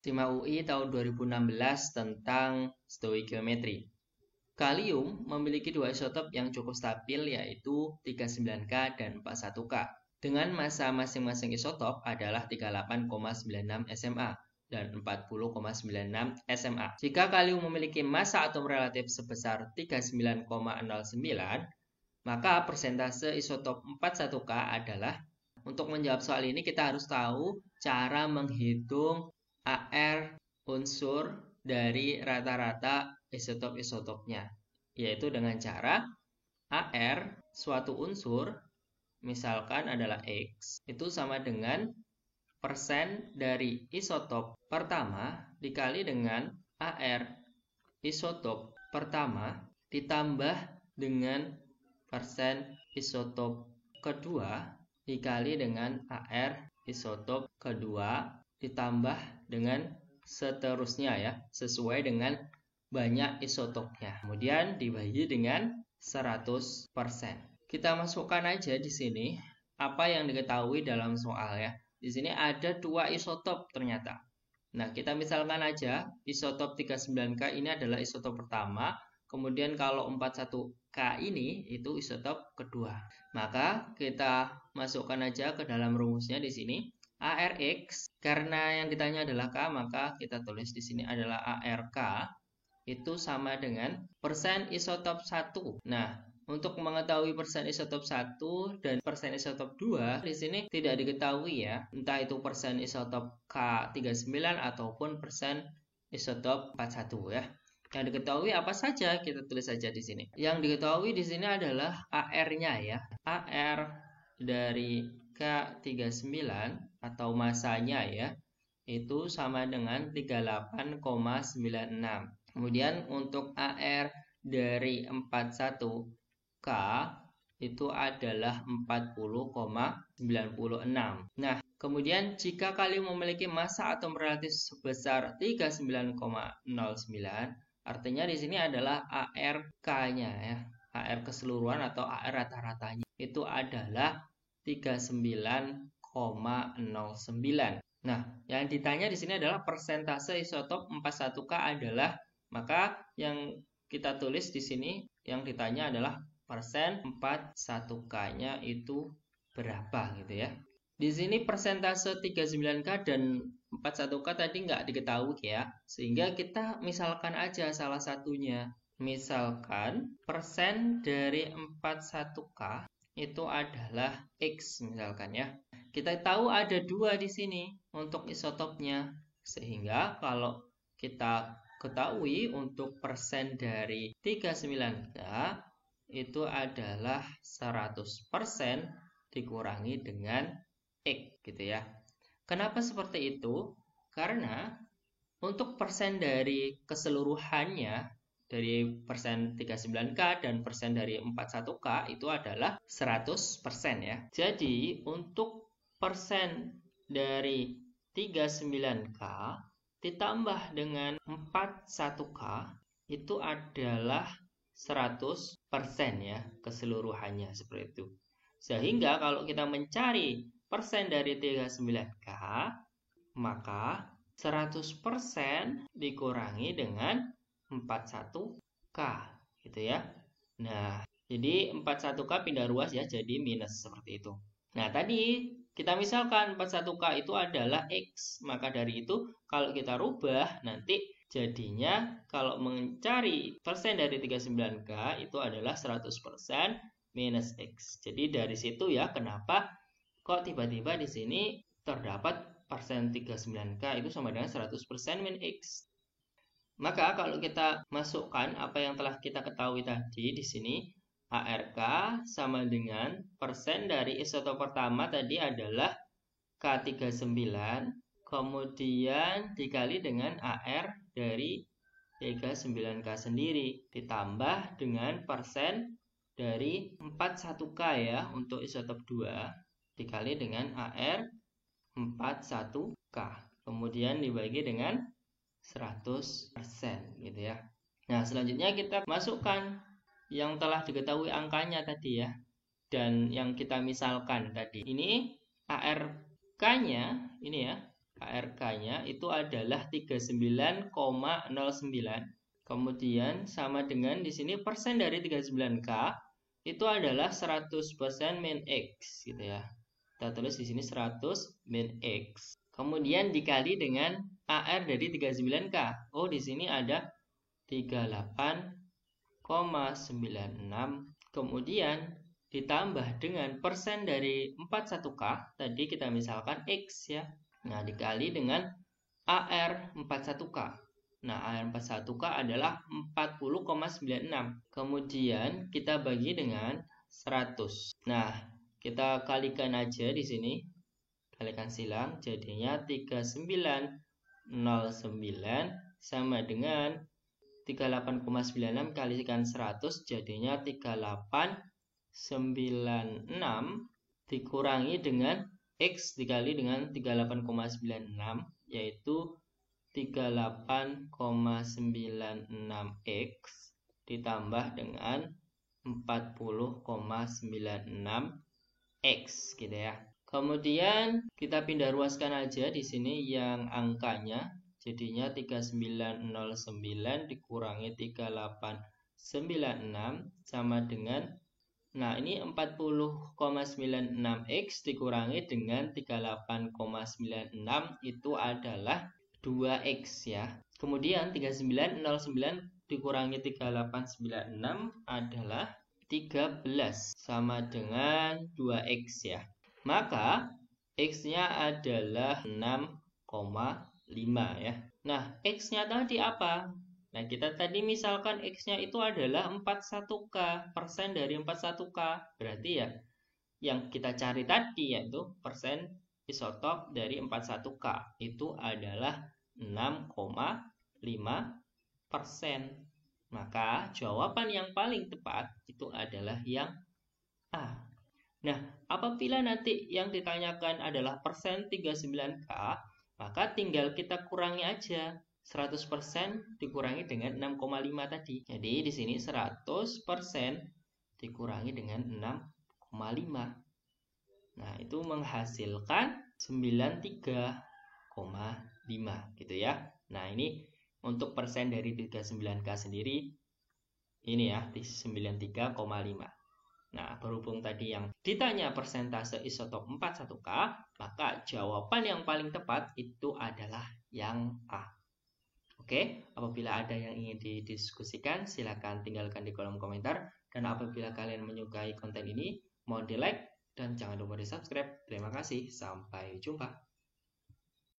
SIMA UI tahun 2016 tentang stoikiometri. Kalium memiliki dua isotop yang cukup stabil, yaitu 39K dan 41K. Dengan massa masing-masing isotop adalah 38,96 SMA dan 40,96 SMA. Jika kalium memiliki massa atom relatif sebesar 39,09, maka persentase isotop 41K adalah. Untuk menjawab soal ini kita harus tahu cara menghitung AR unsur dari rata-rata isotop-isotopnya, yaitu dengan cara AR suatu unsur, misalkan adalah X, itu sama dengan persen dari isotop pertama dikali dengan AR isotop pertama ditambah dengan persen isotop kedua dikali dengan AR isotop kedua ditambah dengan seterusnya ya, sesuai dengan banyak isotopnya. Kemudian dibagi dengan 100%. Kita masukkan aja di sini apa yang diketahui dalam soal ya. Di sini ada dua isotop ternyata. Nah, kita misalkan aja isotop 39K ini adalah isotop pertama, kemudian kalau 41K ini itu isotop kedua. Maka kita masukkan aja ke dalam rumusnya di sini. ARX, karena yang ditanya adalah K, maka kita tulis di sini adalah ARK, itu sama dengan persen isotop 1. Nah, untuk mengetahui persen isotop 1 dan persen isotop 2, di sini tidak diketahui ya, entah itu persen isotop K39 ataupun persen isotop 41 ya. Yang diketahui apa saja, kita tulis saja di sini. Yang diketahui di sini adalah AR-nya ya. AR dari K39 atau masanya ya, itu sama dengan 38,96. Kemudian untuk AR dari 41K itu adalah 40,96. Nah, kemudian jika kalium memiliki massa atom relatif sebesar 39,09, artinya di sini adalah ARK-nya ya. AR keseluruhan atau AR rata-ratanya itu adalah 39,09. Nah, yang ditanya di sini adalah persentase isotop 41K adalah, maka yang kita tulis di sini yang ditanya adalah persen 41K-nya itu berapa gitu ya. Di sini persentase 39K dan 41K tadi nggak diketahui ya, sehingga kita misalkan aja salah satunya. Misalkan persen dari 41K itu adalah X misalkan ya. Kita tahu ada dua di sini untuk isotopnya, sehingga kalau kita ketahui untuk persen dari 39K itu adalah 100% dikurangi dengan X gitu ya. Kenapa seperti itu? Karena untuk persen dari keseluruhannya, dari persen 39K dan persen dari 41K itu adalah 100% ya. Jadi untuk persen dari 39K ditambah dengan 41K itu adalah 100% ya keseluruhannya, seperti itu. Sehingga kalau kita mencari persen dari 39K, maka 100% dikurangi dengan 41K gitu ya. Nah, jadi 41K pindah ruas ya, jadi minus seperti itu. Nah, tadi kita misalkan 41K itu adalah X, maka dari itu kalau kita rubah nanti jadinya kalau mencari persen dari 39K itu adalah 100% minus X. Jadi dari situ ya kenapa kok tiba-tiba di sini terdapat persen 39K itu sama dengan 100% min X. Maka kalau kita masukkan apa yang telah kita ketahui tadi di sini, ARK sama dengan persen dari isotop pertama tadi adalah K39, kemudian dikali dengan AR dari 39K sendiri, ditambah dengan persen dari 41K ya untuk isotop 2, dikali dengan AR 41K, kemudian dibagi dengan 100% gitu ya. Nah, selanjutnya kita masukkan yang telah diketahui angkanya tadi ya, dan yang kita misalkan tadi. Ini ARK-nya ini ya, ARK-nya itu adalah 39,09. Kemudian sama dengan di sini persen dari 39K itu adalah 100% min X gitu ya. Kita tulis di sini 100 min X. Kemudian dikali dengan AR dari 39K. Oh, di sini ada 38,96. Kemudian ditambah dengan persen dari 41K. Tadi kita misalkan X ya. Nah, dikali dengan AR 41K. Nah, AR 41K adalah 40,96. Kemudian kita bagi dengan 100. Nah, kita kalikan aja di sini. Kalikan silang, jadinya 3909 sama dengan 38,96 kalikan 100, jadinya 3896 dikurangi dengan X dikali dengan 38,96, yaitu 38,96X ditambah dengan 40,96X gitu ya. Kemudian kita pindah ruaskan aja di sini yang angkanya, jadinya 3909 dikurangi 3896 sama dengan, nah ini 40,96X dikurangi dengan 38,96 itu adalah 2X ya. Kemudian 3909 dikurangi 3896 adalah 13 sama dengan 2X ya. Maka X-nya adalah 6,5 ya. Nah, X-nya tadi apa? Nah, kita tadi misalkan X-nya itu adalah 41K, persen dari 41K. Berarti ya, yang kita cari tadi yaitu persen isotop dari 41K itu adalah 6,5%. Maka jawaban yang paling tepat itu adalah yang A. Nah, apabila nanti yang ditanyakan adalah persen 39K, maka tinggal kita kurangi aja 100% dikurangi dengan 6,5 tadi. Jadi di sini 100% dikurangi dengan 6,5. Nah, itu menghasilkan 93,5 gitu ya. Nah, ini untuk persen dari 39K sendiri ini ya, di 93,5. Nah, berhubung tadi yang ditanya persentase isotop 41K, maka jawaban yang paling tepat itu adalah yang A. Oke, apabila ada yang ingin didiskusikan, silakan tinggalkan di kolom komentar. Dan apabila kalian menyukai konten ini, mohon di like dan jangan lupa di subscribe. Terima kasih, sampai jumpa.